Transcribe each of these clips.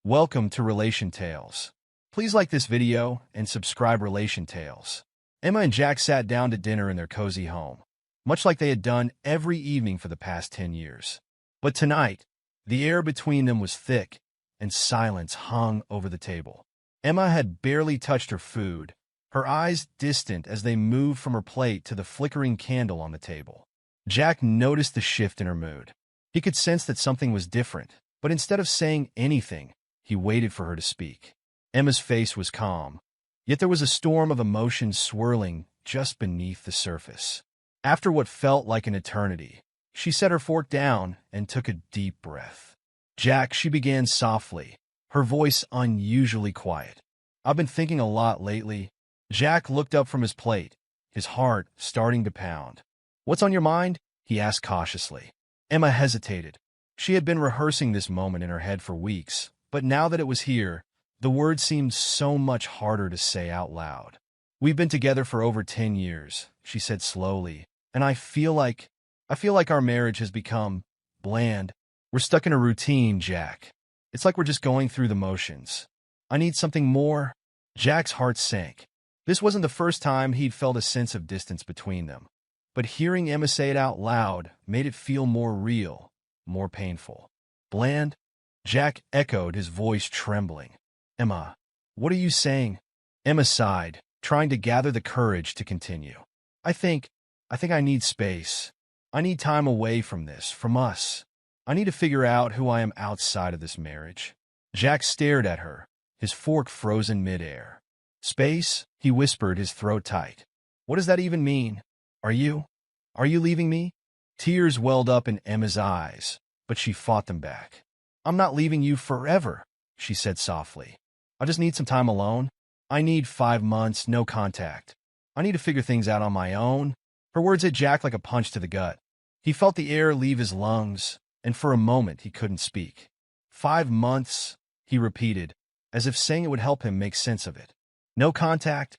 Welcome to Relation Tales. Please like this video and subscribe Relation Tales. Emma and Jack sat down to dinner in their cozy home, much like they had done every evening for the past 10 years. But tonight, the air between them was thick, and silence hung over the table. Emma had barely touched her food, her eyes distant as they moved from her plate to the flickering candle on the table. Jack noticed the shift in her mood. He could sense that something was different, but instead of saying anything, he waited for her to speak. Emma's face was calm, yet there was a storm of emotion swirling just beneath the surface. After what felt like an eternity, she set her fork down and took a deep breath. "Jack," she began softly, her voice unusually quiet. "I've been thinking a lot lately." Jack looked up from his plate, his heart starting to pound. "What's on your mind?" he asked cautiously. Emma hesitated. She had been rehearsing this moment in her head for weeks, but now that it was here, the words seemed so much harder to say out loud. "We've been together for over 10 years, she said slowly, "and I feel like our marriage has become bland. We're stuck in a routine, Jack. It's like we're just going through the motions. I need something more." Jack's heart sank. This wasn't the first time he'd felt a sense of distance between them, but hearing Emma say it out loud made it feel more real, more painful. "Bland?" Jack echoed, his voice trembling. "Emma, what are you saying?" Emma sighed, trying to gather the courage to continue. I think I need space. I need time away from this, from us. I need to figure out who I am outside of this marriage." Jack stared at her, his fork frozen midair. "Space?" he whispered, his throat tight. "What does that even mean? Are you leaving me?" Tears welled up in Emma's eyes, but she fought them back. "I'm not leaving you forever," she said softly. "I just need some time alone. I need 5 months, no contact. I need to figure things out on my own." Her words hit Jack like a punch to the gut. He felt the air leave his lungs, and for a moment he couldn't speak. 5 months, he repeated, as if saying it would help him make sense of it. "No contact?"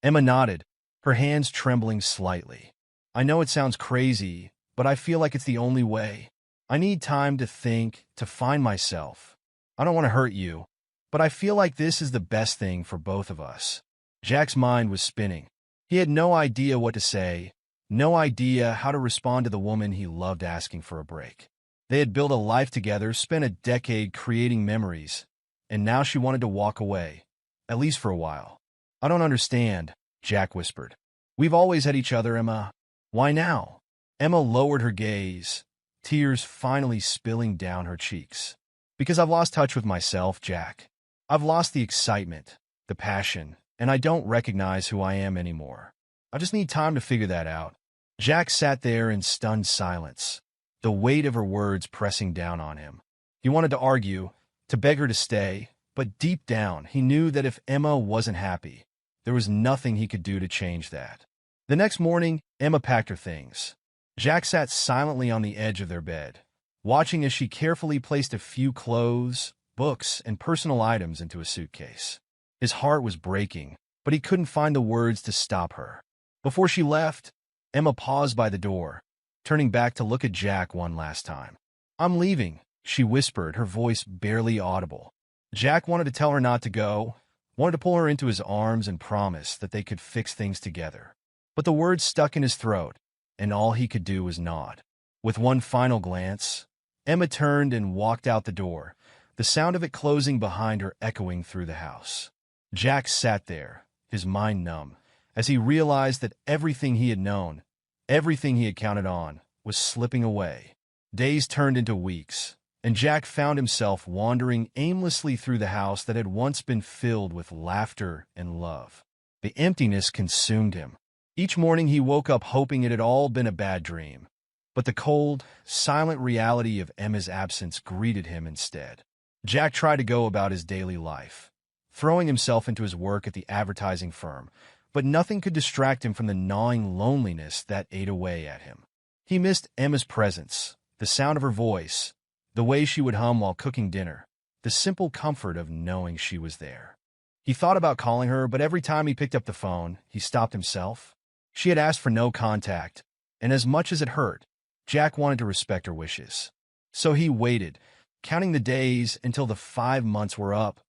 Emma nodded, her hands trembling slightly. "I know it sounds crazy, but I feel like it's the only way. I need time to think, to find myself. I don't want to hurt you, but I feel like this is the best thing for both of us." Jack's mind was spinning. He had no idea what to say, no idea how to respond to the woman he loved asking for a break. They had built a life together, spent a decade creating memories, and now she wanted to walk away, at least for a while. "I don't understand," Jack whispered. "We've always had each other, Emma. Why now?" Emma lowered her gaze, tears finally spilling down her cheeks. "Because I've lost touch with myself, Jack. I've lost the excitement, the passion, and I don't recognize who I am anymore. I just need time to figure that out." Jack sat there in stunned silence, the weight of her words pressing down on him. He wanted to argue, to beg her to stay, but deep down he knew that if Emma wasn't happy, there was nothing he could do to change that. The next morning, Emma packed her things. Jack sat silently on the edge of their bed, watching as she carefully placed a few clothes, books, and personal items into a suitcase. His heart was breaking, but he couldn't find the words to stop her. Before she left, Emma paused by the door, turning back to look at Jack one last time. "I'm leaving," she whispered, her voice barely audible. Jack wanted to tell her not to go, wanted to pull her into his arms and promise that they could fix things together. But the words stuck in his throat, and all he could do was nod. With one final glance, Emma turned and walked out the door, the sound of it closing behind her echoing through the house. Jack sat there, his mind numb, as he realized that everything he had known, everything he had counted on, was slipping away. Days turned into weeks, and Jack found himself wandering aimlessly through the house that had once been filled with laughter and love. The emptiness consumed him. Each morning he woke up hoping it had all been a bad dream, but the cold, silent reality of Emma's absence greeted him instead. Jack tried to go about his daily life, throwing himself into his work at the advertising firm, but nothing could distract him from the gnawing loneliness that ate away at him. He missed Emma's presence, the sound of her voice, the way she would hum while cooking dinner, the simple comfort of knowing she was there. He thought about calling her, but every time he picked up the phone, he stopped himself. She had asked for no contact, and as much as it hurt, Jack wanted to respect her wishes. So he waited, counting the days until the 5 months were up,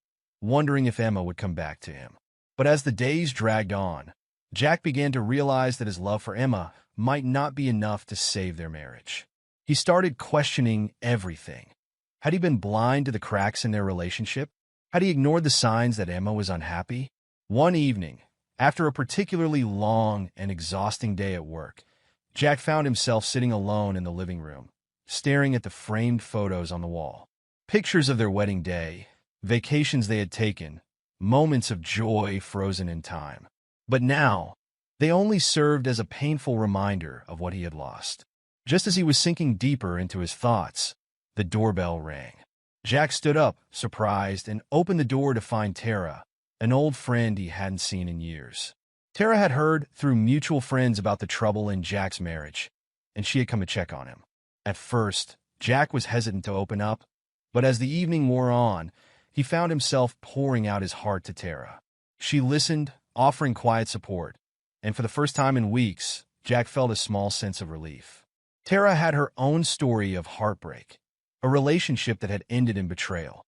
wondering if Emma would come back to him. But as the days dragged on, Jack began to realize that his love for Emma might not be enough to save their marriage. He started questioning everything. Had he been blind to the cracks in their relationship? Had he ignored the signs that Emma was unhappy? One evening, after a particularly long and exhausting day at work, Jack found himself sitting alone in the living room, staring at the framed photos on the wall. Pictures of their wedding day, vacations they had taken, moments of joy frozen in time. But now, they only served as a painful reminder of what he had lost. Just as he was sinking deeper into his thoughts, the doorbell rang. Jack stood up, surprised, and opened the door to find Tara, an old friend he hadn't seen in years. Tara had heard through mutual friends about the trouble in Jack's marriage, and she had come to check on him. At first, Jack was hesitant to open up, but as the evening wore on, he found himself pouring out his heart to Tara. She listened, offering quiet support, and for the first time in weeks, Jack felt a small sense of relief. Tara had her own story of heartbreak, a relationship that had ended in betrayal,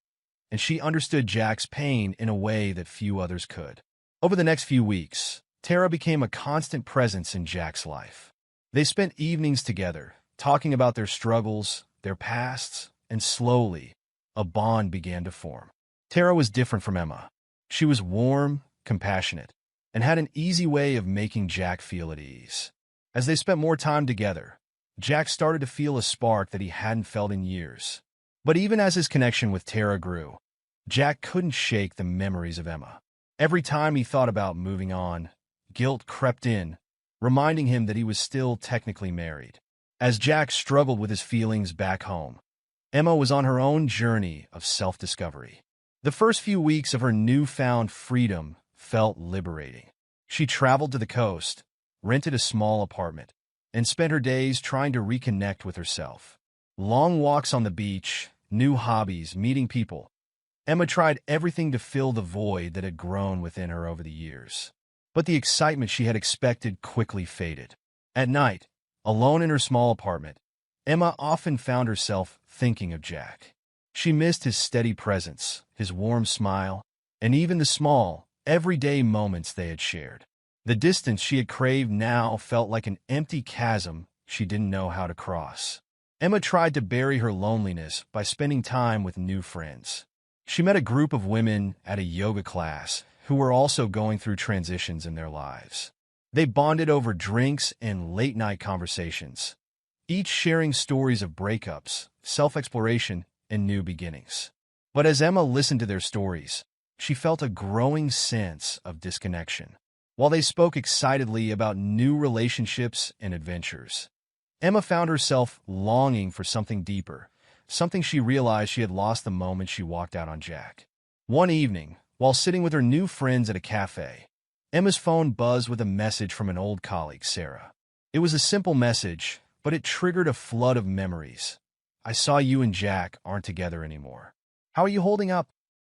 and she understood Jack's pain in a way that few others could. Over the next few weeks, Tara became a constant presence in Jack's life. They spent evenings together, talking about their struggles, their pasts, and slowly, a bond began to form. Tara was different from Emma. She was warm, compassionate, and had an easy way of making Jack feel at ease. As they spent more time together, Jack started to feel a spark that he hadn't felt in years. But even as his connection with Tara grew, Jack couldn't shake the memories of Emma. Every time he thought about moving on, guilt crept in, reminding him that he was still technically married. As Jack struggled with his feelings back home, Emma was on her own journey of self-discovery. The first few weeks of her newfound freedom felt liberating. She traveled to the coast, rented a small apartment, and spent her days trying to reconnect with herself. Long walks on the beach, new hobbies, meeting people. Emma tried everything to fill the void that had grown within her over the years. But the excitement she had expected quickly faded. At night, alone in her small apartment, Emma often found herself thinking of Jack. She missed his steady presence, his warm smile, and even the small, everyday moments they had shared. The distance she had craved now felt like an empty chasm she didn't know how to cross. Emma tried to bury her loneliness by spending time with new friends. She met a group of women at a yoga class who were also going through transitions in their lives. They bonded over drinks and late-night conversations, each sharing stories of breakups, self-exploration, and new beginnings. But as Emma listened to their stories, she felt a growing sense of disconnection. While they spoke excitedly about new relationships and adventures, Emma found herself longing for something deeper, something she realized she had lost the moment she walked out on Jack. One evening, while sitting with her new friends at a cafe, Emma's phone buzzed with a message from an old colleague, Sarah. It was a simple message, but it triggered a flood of memories. "I saw you and Jack aren't together anymore. How are you holding up?"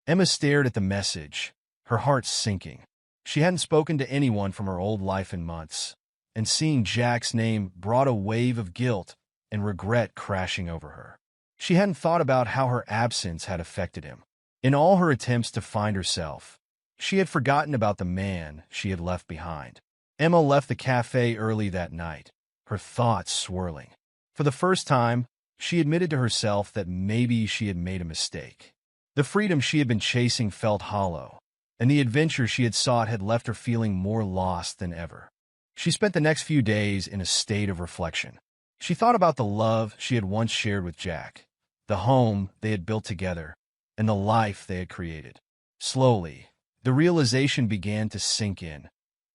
Emma stared at the message, her heart sinking. She hadn't spoken to anyone from her old life in months, and seeing Jack's name brought a wave of guilt and regret crashing over her. She hadn't thought about how her absence had affected him. In all her attempts to find herself, she had forgotten about the man she had left behind. Emma left the cafe early that night, her thoughts swirling. For the first time, she admitted to herself that maybe she had made a mistake. The freedom she had been chasing felt hollow, and the adventure she had sought had left her feeling more lost than ever. She spent the next few days in a state of reflection. She thought about the love she had once shared with Jack, the home they had built together, and the life they had created. Slowly, the realization began to sink in.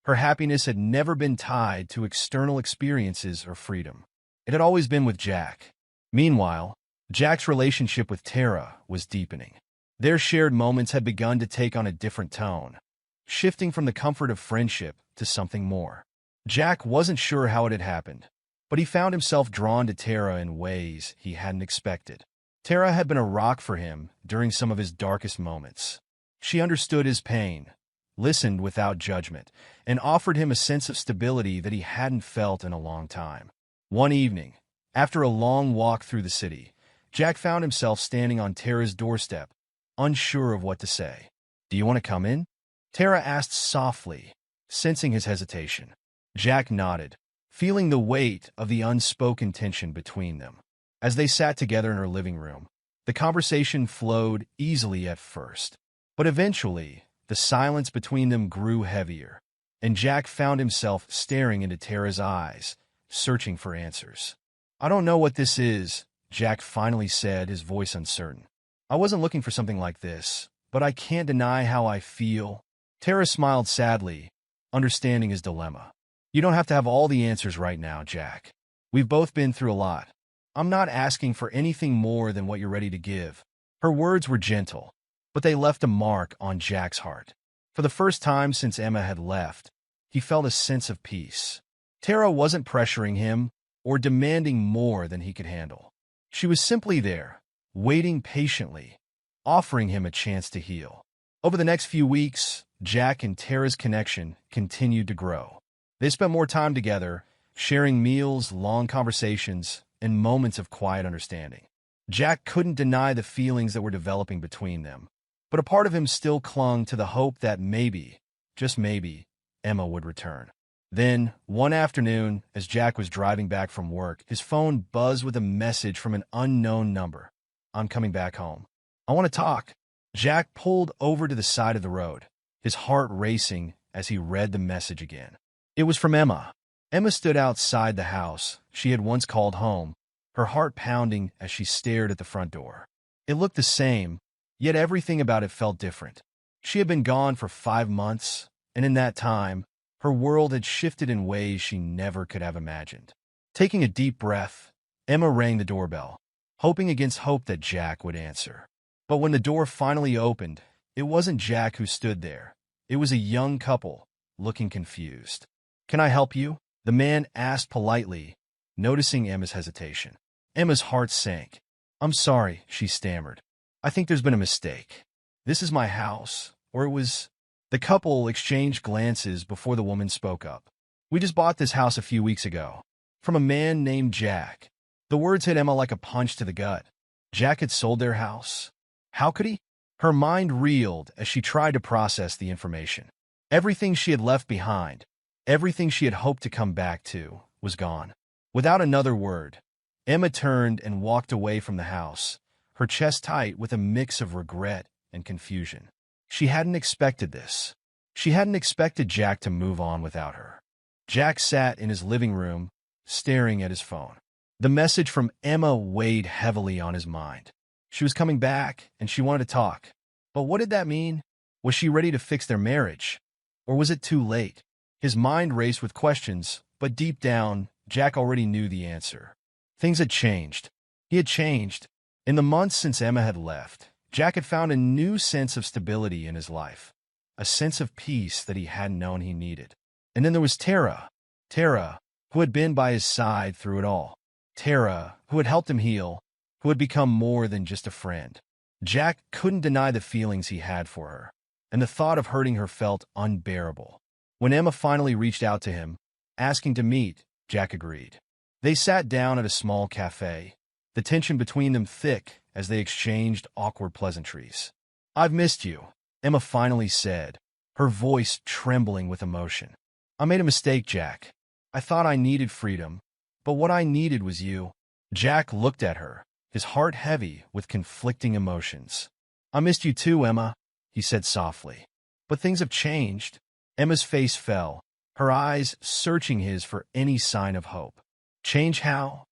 Her happiness had never been tied to external experiences or freedom. It had always been with Jack. Meanwhile, Jack's relationship with Tara was deepening. Their shared moments had begun to take on a different tone, shifting from the comfort of friendship to something more. Jack wasn't sure how it had happened, but he found himself drawn to Tara in ways he hadn't expected. Tara had been a rock for him during some of his darkest moments. She understood his pain, listened without judgment, and offered him a sense of stability that he hadn't felt in a long time. One evening, after a long walk through the city, Jack found himself standing on Tara's doorstep, unsure of what to say. "Do you want to come in?" Tara asked softly, sensing his hesitation. Jack nodded, feeling the weight of the unspoken tension between them. As they sat together in her living room, the conversation flowed easily at first. But eventually, the silence between them grew heavier, and Jack found himself staring into Tara's eyes, searching for answers. "I don't know what this is," Jack finally said, his voice uncertain. "I wasn't looking for something like this, but I can't deny how I feel." Tara smiled sadly, understanding his dilemma. "You don't have to have all the answers right now, Jack. We've both been through a lot. I'm not asking for anything more than what you're ready to give." Her words were gentle, but they left a mark on Jack's heart. For the first time since Emma had left, he felt a sense of peace. Tara wasn't pressuring him or demanding more than he could handle. She was simply there, waiting patiently, offering him a chance to heal. Over the next few weeks, Jack and Tara's connection continued to grow. They spent more time together, sharing meals, long conversations, and moments of quiet understanding. Jack couldn't deny the feelings that were developing between them, but a part of him still clung to the hope that maybe, just maybe, Emma would return. Then, one afternoon, as Jack was driving back from work, his phone buzzed with a message from an unknown number. "I'm coming back home. I want to talk." Jack pulled over to the side of the road, his heart racing as he read the message again. It was from Emma. Emma stood outside the house she had once called home, her heart pounding as she stared at the front door. It looked the same, yet everything about it felt different. She had been gone for 5 months, and in that time, her world had shifted in ways she never could have imagined. Taking a deep breath, Emma rang the doorbell, hoping against hope that Jack would answer. But when the door finally opened, it wasn't Jack who stood there. It was a young couple, looking confused. "Can I help you?" the man asked politely, noticing Emma's hesitation. Emma's heart sank. "I'm sorry," she stammered. "I think there's been a mistake. This is my house, or it was—" The couple exchanged glances before the woman spoke up. "We just bought this house a few weeks ago, from a man named Jack." The words hit Emma like a punch to the gut. Jack had sold their house. How could he? Her mind reeled as she tried to process the information. Everything she had left behind, everything she had hoped to come back to, was gone. Without another word, Emma turned and walked away from the house, her chest tight with a mix of regret and confusion. She hadn't expected this. She hadn't expected Jack to move on without her. Jack sat in his living room, staring at his phone. The message from Emma weighed heavily on his mind. She was coming back, and she wanted to talk. But what did that mean? Was she ready to fix their marriage? Or was it too late? His mind raced with questions, but deep down, Jack already knew the answer. Things had changed. He had changed. In the months since Emma had left, Jack had found a new sense of stability in his life, a sense of peace that he hadn't known he needed. And then there was Tara. Tara, who had been by his side through it all. Tara, who had helped him heal, who had become more than just a friend. Jack couldn't deny the feelings he had for her, and the thought of hurting her felt unbearable. When Emma finally reached out to him, asking to meet, Jack agreed. They sat down at a small cafe, the tension between them thick as they exchanged awkward pleasantries. "I've missed you," Emma finally said, her voice trembling with emotion. "I made a mistake, Jack. I thought I needed freedom, but what I needed was you." Jack looked at her, his heart heavy with conflicting emotions. "I missed you too, Emma," he said softly. "But things have changed." Emma's face fell, her eyes searching his for any sign of hope. "Change how?"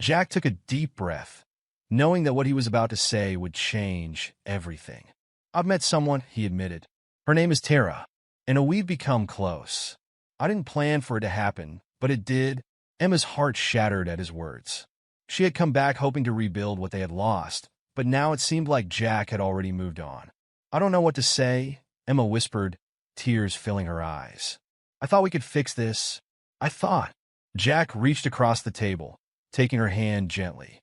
Jack took a deep breath, knowing that what he was about to say would change everything. "I've met someone," he admitted. "Her name is Tara, and we've become close. I didn't plan for it to happen, but it did." Emma's heart shattered at his words. She had come back hoping to rebuild what they had lost, but now it seemed like Jack had already moved on. "I don't know what to say," Emma whispered, tears filling her eyes. "I thought we could fix this. I thought." Jack reached across the table, taking her hand gently.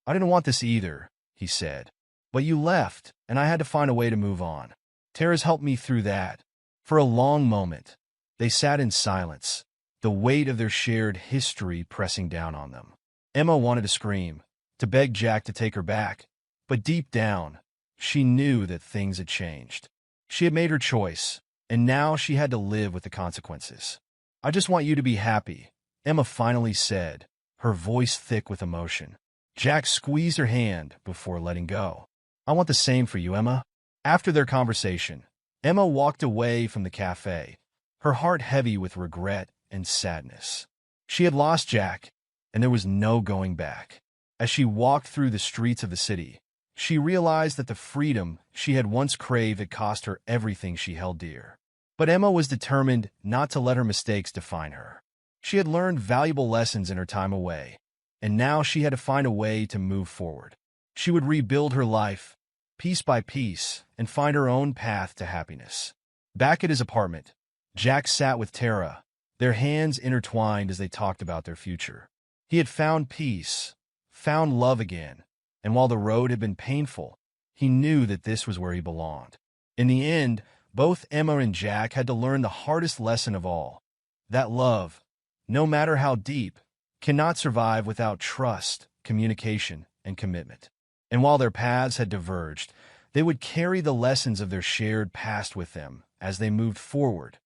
"I didn't want this either," he said. "But you left, and I had to find a way to move on. Tara's helped me through that." For a long moment, they sat in silence, the weight of their shared history pressing down on them. Emma wanted to scream, to beg Jack to take her back. But deep down, she knew that things had changed. She had made her choice, and now she had to live with the consequences. "I just want you to be happy," Emma finally said, her voice thick with emotion. Jack squeezed her hand before letting go. "I want the same for you, Emma." After their conversation, Emma walked away from the cafe, her heart heavy with regret and sadness. She had lost Jack, and there was no going back. As she walked through the streets of the city, she realized that the freedom she had once craved had cost her everything she held dear. But Emma was determined not to let her mistakes define her. She had learned valuable lessons in her time away, and now she had to find a way to move forward. She would rebuild her life, piece by piece, and find her own path to happiness. Back at his apartment, Jack sat with Tara, their hands intertwined as they talked about their future. He had found peace, found love again, and while the road had been painful, he knew that this was where he belonged. In the end, both Emma and Jack had to learn the hardest lesson of all, that love, no matter how deep, cannot survive without trust, communication, and commitment. And while their paths had diverged, they would carry the lessons of their shared past with them as they moved forward,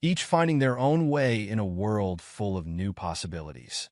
each finding their own way in a world full of new possibilities.